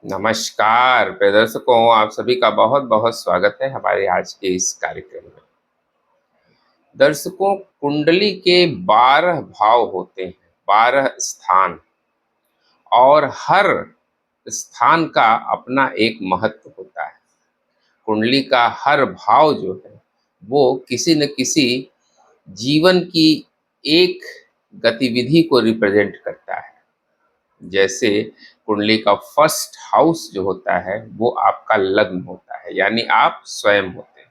नमस्कार प्रिय दर्शकों, आप सभी का बहुत बहुत स्वागत है हमारे आज के इस कार्यक्रम में। दर्शकों, कुंडली के 12 भाव होते हैं, 12 स्थान, और हर स्थान का अपना एक महत्व होता है। कुंडली का हर भाव जो है वो किसी न किसी जीवन की एक गतिविधि को रिप्रेजेंट करता है। जैसे कुंडली का फर्स्ट हाउस जो होता है वो आपका लग्न होता है, यानी आप स्वयं होते हैं।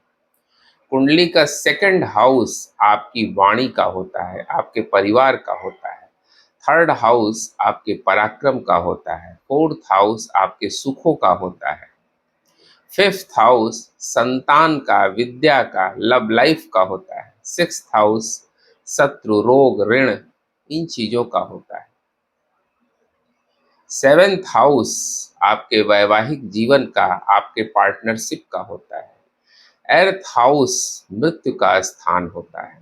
कुंडली का सेकंड हाउस आपकी वाणी का होता है, आपके परिवार का होता है। थर्ड हाउस आपके पराक्रम का होता है। फोर्थ हाउस आपके सुखों का होता है। फिफ्थ हाउस संतान का, विद्या का, लव लाइफ का होता है। सिक्स्थ हाउस शत्रु, रोग, ऋण, इन चीजों का होता है। सेवेंथ हाउस आपके वैवाहिक जीवन का, आपके पार्टनरशिप का होता है। एर्थ हाउस मृत्यु का स्थान होता है,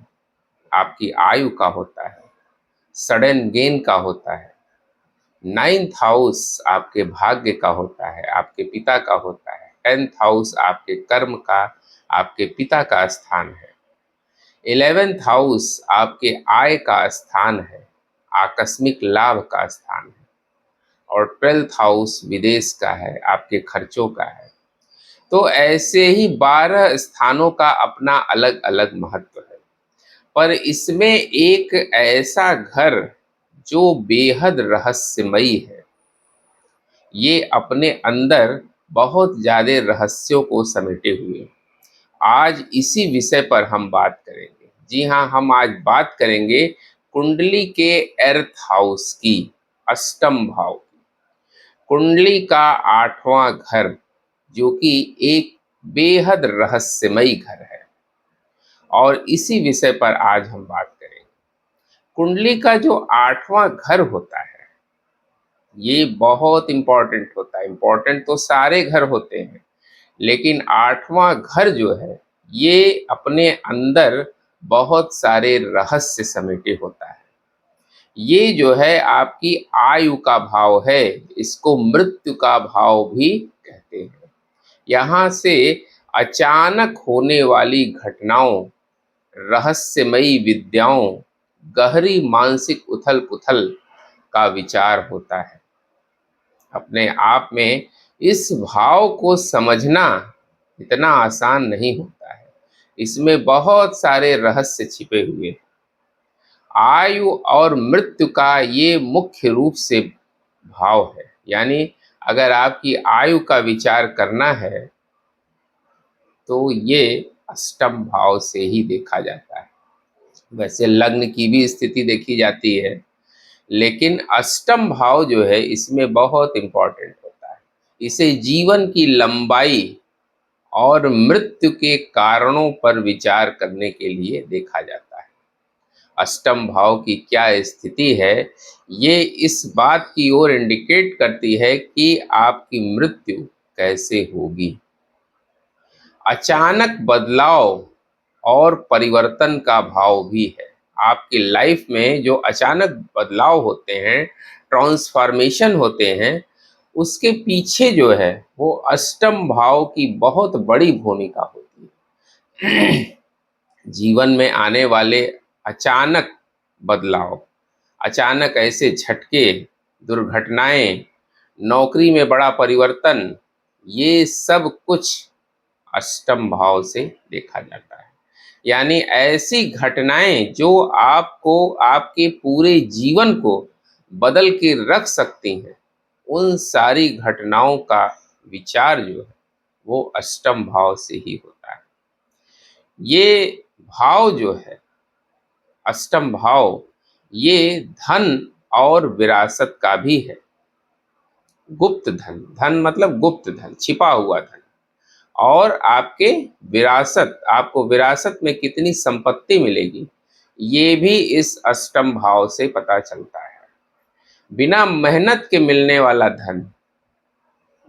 आपकी आयु का होता है, सडन गेन का होता है। नाइन्थ हाउस आपके भाग्य का होता है, आपके पिता का होता है। टेंथ हाउस आपके कर्म का, आपके पिता का स्थान है। 11th हाउस आपके आय का स्थान है, आकस्मिक लाभ का स्थान है। और 12th हाउस विदेश का है, आपके खर्चों का है। तो ऐसे ही 12 स्थानों का अपना अलग अलग महत्व है। पर इसमें एक ऐसा घर जो बेहद रहस्यमयी है, ये अपने अंदर बहुत ज्यादा रहस्यों को समेटे हुए है। आज इसी विषय पर हम बात करेंगे। जी हाँ, हम आज बात करेंगे कुंडली के एर्थ हाउस की, अष्टम भाव की। कुंडली का 8वां घर, जो कि एक बेहद रहस्यमयी घर है, और इसी विषय पर आज हम बात करेंगे। कुंडली का जो 8वां घर होता है ये बहुत इंपॉर्टेंट होता है। इंपॉर्टेंट तो सारे घर होते हैं, लेकिन 8वां घर जो है ये अपने अंदर बहुत सारे रहस्य समेटे होता है। ये जो है आपकी आयु का भाव है, इसको मृत्यु का भाव भी कहते हैं। यहाँ से अचानक होने वाली घटनाओं, रहस्यमयी विद्याओं, गहरी मानसिक उथल पुथल का विचार होता है। अपने आप में इस भाव को समझना इतना आसान नहीं होता है, इसमें बहुत सारे रहस्य छिपे हुए हैं। आयु और मृत्यु का ये मुख्य रूप से भाव है, यानी अगर आपकी आयु का विचार करना है तो ये अष्टम भाव से ही देखा जाता है। वैसे लग्न की भी स्थिति देखी जाती है, लेकिन अष्टम भाव जो है इसमें बहुत इंपॉर्टेंट होता है। इसे जीवन की लंबाई और मृत्यु के कारणों पर विचार करने के लिए देखा जाता है। अष्टम भाव की क्या स्थिति है, ये इस बात की ओर इंडिकेट करती है कि आपकी मृत्यु कैसे होगी। अचानक बदलाव और परिवर्तन का भाव भी है। आपकी लाइफ में जो अचानक बदलाव होते हैं, ट्रांसफॉर्मेशन होते हैं, उसके पीछे जो है वो अष्टम भाव की बहुत बड़ी भूमिका होती है। जीवन में आने वाले अचानक बदलाव, अचानक ऐसे झटके, दुर्घटनाएं, नौकरी में बड़ा परिवर्तन, ये सब कुछ अष्टम भाव से देखा जाता है। यानी ऐसी घटनाएं जो आपको, आपके पूरे जीवन को बदल के रख सकती हैं, उन सारी घटनाओं का विचार जो है वो अष्टम भाव से ही होता है। ये भाव जो है अष्टम भाव, ये धन और विरासत का भी है। गुप्त धन, धन मतलब गुप्त धन, छिपा हुआ धन, और आपके विरासत, आपको विरासत में कितनी संपत्ति मिलेगी, ये भी इस अष्टम भाव से पता चलता है। बिना मेहनत के मिलने वाला धन,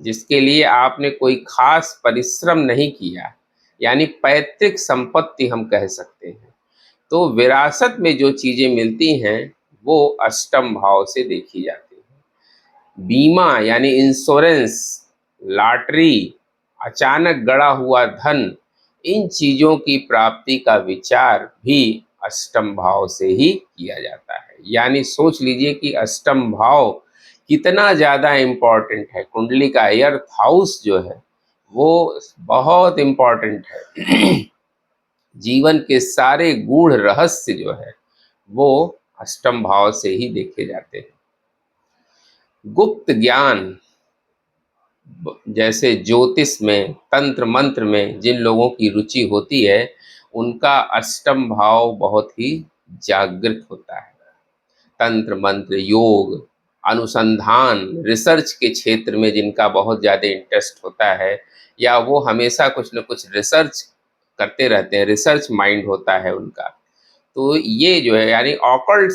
जिसके लिए आपने कोई खास परिश्रम नहीं किया, यानी पैतृक संपत्ति हम कह सकते हैं, तो विरासत में जो चीजें मिलती हैं वो अष्टम भाव से देखी जाती हैं। बीमा यानी इंश्योरेंस, लॉटरी, अचानक गड़ा हुआ धन, इन चीजों की प्राप्ति का विचार भी अष्टम भाव से ही किया जाता है। यानी सोच लीजिए कि अष्टम भाव कितना ज्यादा इम्पोर्टेंट है। कुंडली का अर्थ हाउस जो है वो बहुत इम्पोर्टेंट है। जीवन के सारे गूढ़ रहस्य जो है वो अष्टम भाव से ही देखे जाते हैं। गुप्त ज्ञान, जैसे ज्योतिष में, तंत्र मंत्र में जिन लोगों की रुचि होती है उनका अष्टम भाव बहुत ही जागृत होता है। तंत्र मंत्र, योग, अनुसंधान, रिसर्च के क्षेत्र में जिनका बहुत ज़्यादा इंटरेस्ट होता है, या वो हमेशा कुछ न कुछ रिसर्च करते रहते हैं, रिसर्च माइंड होता है उनका, तो ये जो है यानी ऑकल्ट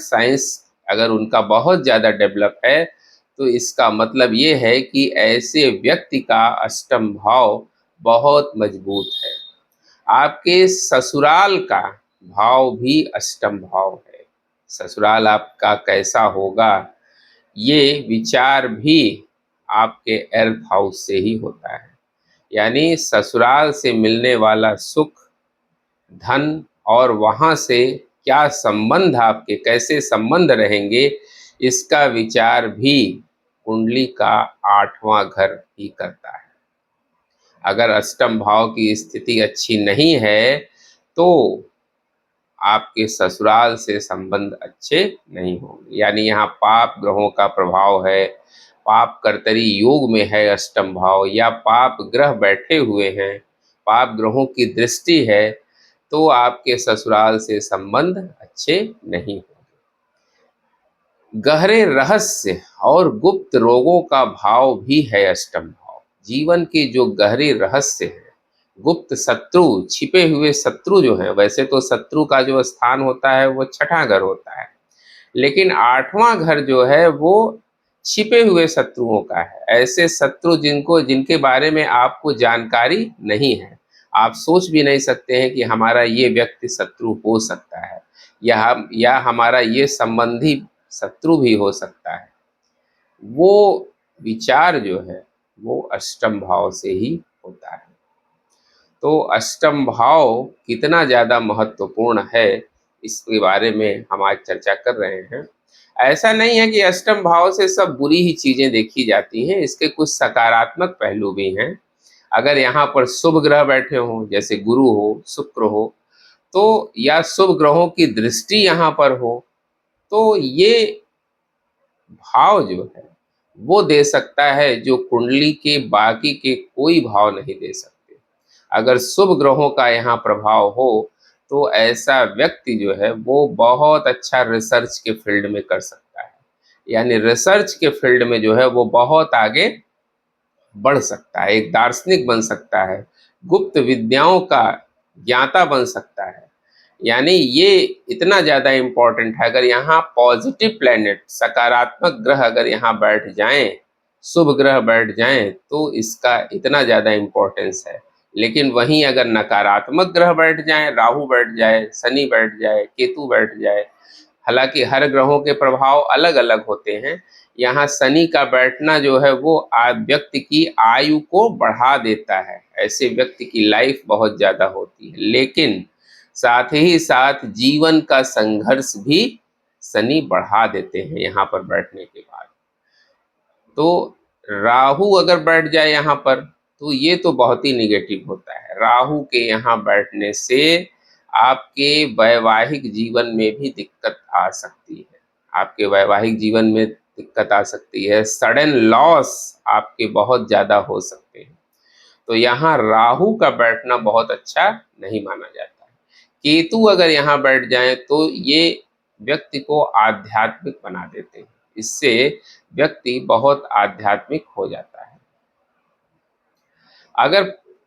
साइंस अगर उनका बहुत ज़्यादा डेवलप है तो इसका मतलब ये है कि ऐसे व्यक्ति का अष्टम भाव बहुत मजबूत है। आपके ससुराल का भाव भी अष्टम भाव है। ससुराल आपका कैसा होगा ये विचार भी आपके अर्थ हाउस से ही होता है। यानी ससुराल से मिलने वाला सुख, धन और वहाँ से क्या संबंध, आपके कैसे संबंध रहेंगे, इसका विचार भी कुंडली का 8वां घर ही करता है। अगर अष्टम भाव की स्थिति अच्छी नहीं है तो आपके ससुराल से संबंध अच्छे नहीं होंगे। यानी यहाँ पाप ग्रहों का प्रभाव है, पाप कर्तरी योग में है अष्टम भाव, या पाप ग्रह बैठे हुए हैं, पाप ग्रहों की दृष्टि है, तो आपके ससुराल से संबंध अच्छे नहीं होंगे। गहरे रहस्य और गुप्त रोगों का भाव भी है अष्टम भाव। जीवन के जो गहरे रहस्य हैं, गुप्त शत्रु, छिपे हुए शत्रु जो हैं, वैसे तो शत्रु का जो स्थान होता है वो छठा घर होता है, लेकिन 8वां घर जो है वो छिपे हुए शत्रुओं का है। ऐसे शत्रु जिनके बारे में आपको जानकारी नहीं है, आप सोच भी नहीं सकते हैं कि हमारा ये व्यक्ति शत्रु हो सकता है, या हमारा ये संबंधी शत्रु भी हो सकता है। वो विचार जो है वो अष्टम भाव से ही होता है। तो अष्टम भाव कितना ज़्यादा महत्वपूर्ण है इसके बारे में हम आज चर्चा कर रहे हैं। ऐसा नहीं है कि अष्टम भाव से सब बुरी ही चीज़ें देखी जाती हैं, इसके कुछ सकारात्मक पहलू भी हैं। अगर यहाँ पर शुभ ग्रह बैठे हों, जैसे गुरु हो, शुक्र हो, तो या शुभ ग्रहों की दृष्टि यहाँ पर हो, तो ये भाव जो है वो दे सकता है जो कुंडली के बाकी के कोई भाव नहीं दे सकते। अगर शुभ ग्रहों का यहाँ प्रभाव हो तो ऐसा व्यक्ति जो है वो बहुत अच्छा रिसर्च के फील्ड में कर सकता है। यानी रिसर्च के फील्ड में जो है वो बहुत आगे बढ़ सकता है, एक दार्शनिक बन सकता है, गुप्त विद्याओं का ज्ञाता बन सकता है। यानी ये इतना ज़्यादा इम्पोर्टेंट है। अगर यहाँ पॉजिटिव प्लैनेट, सकारात्मक ग्रह अगर यहाँ बैठ जाएं, शुभ ग्रह बैठ जाएं, तो इसका इतना ज़्यादा इम्पोर्टेंस है। लेकिन वहीं अगर नकारात्मक ग्रह बैठ जाएं, राहु बैठ जाए, शनि बैठ जाए, केतु बैठ जाए, हालांकि हर ग्रहों के प्रभाव अलग अलग होते हैं, यहाँ शनि का बैठना जो है वो व्यक्ति की आयु को बढ़ा देता है। ऐसे व्यक्ति की लाइफ बहुत ज़्यादा होती है, लेकिन साथ ही साथ जीवन का संघर्ष भी शनि बढ़ा देते हैं यहाँ पर बैठने के बाद। तो राहु अगर बैठ जाए यहाँ पर तो ये तो बहुत ही निगेटिव होता है। राहु के यहाँ बैठने से आपके वैवाहिक जीवन में भी दिक्कत आ सकती है, आपके वैवाहिक जीवन में दिक्कत आ सकती है, सडन लॉस आपके बहुत ज़्यादा हो सकते हैं। तो यहाँ राहु का बैठना बहुत अच्छा नहीं माना जाता है। केतु अगर यहाँ बैठ जाए तो ये व्यक्ति को आध्यात्मिक बना देते हैं, इससे व्यक्ति बहुत आध्यात्मिक हो जाता है। अगर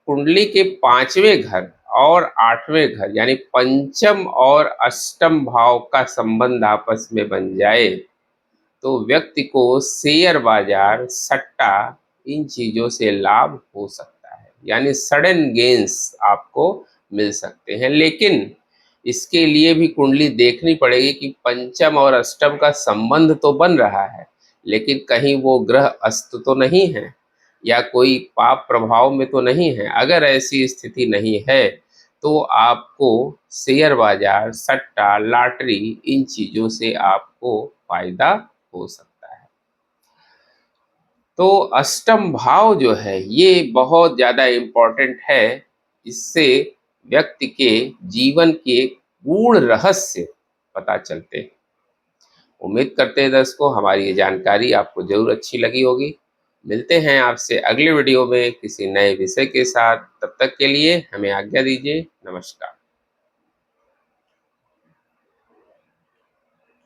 कुंडली के 5वें घर और 8वें घर यानी पंचम और अष्टम भाव का संबंध आपस में बन जाए तो व्यक्ति को शेयर बाजार, सट्टा, इन चीज़ों से लाभ हो सकता है। यानी सडन गेन्स आपको मिल सकते हैं, लेकिन इसके लिए भी कुंडली देखनी पड़ेगी कि पंचम और अष्टम का संबंध तो बन रहा है, लेकिन कहीं वो ग्रह अस्त तो नहीं है या कोई पाप प्रभाव में तो नहीं है। अगर ऐसी स्थिति नहीं है तो आपको शेयर बाजार, सट्टा, लॉटरी इन चीज़ों से आपको फायदा हो सकता है। तो अष्टम भाव जो है ये बहुत ज़्यादा इम्पोर्टेंट है। इससे व्यक्ति के जीवन के गूढ़ रहस्य पता चलते हैं। उम्मीद करते हैं दर्शकों हमारी ये जानकारी आपको ज़रूर अच्छी लगी होगी। मिलते हैं आपसे अगले वीडियो में किसी नए विषय के साथ। तब तक के लिए हमें आज्ञा दीजिए। नमस्कार।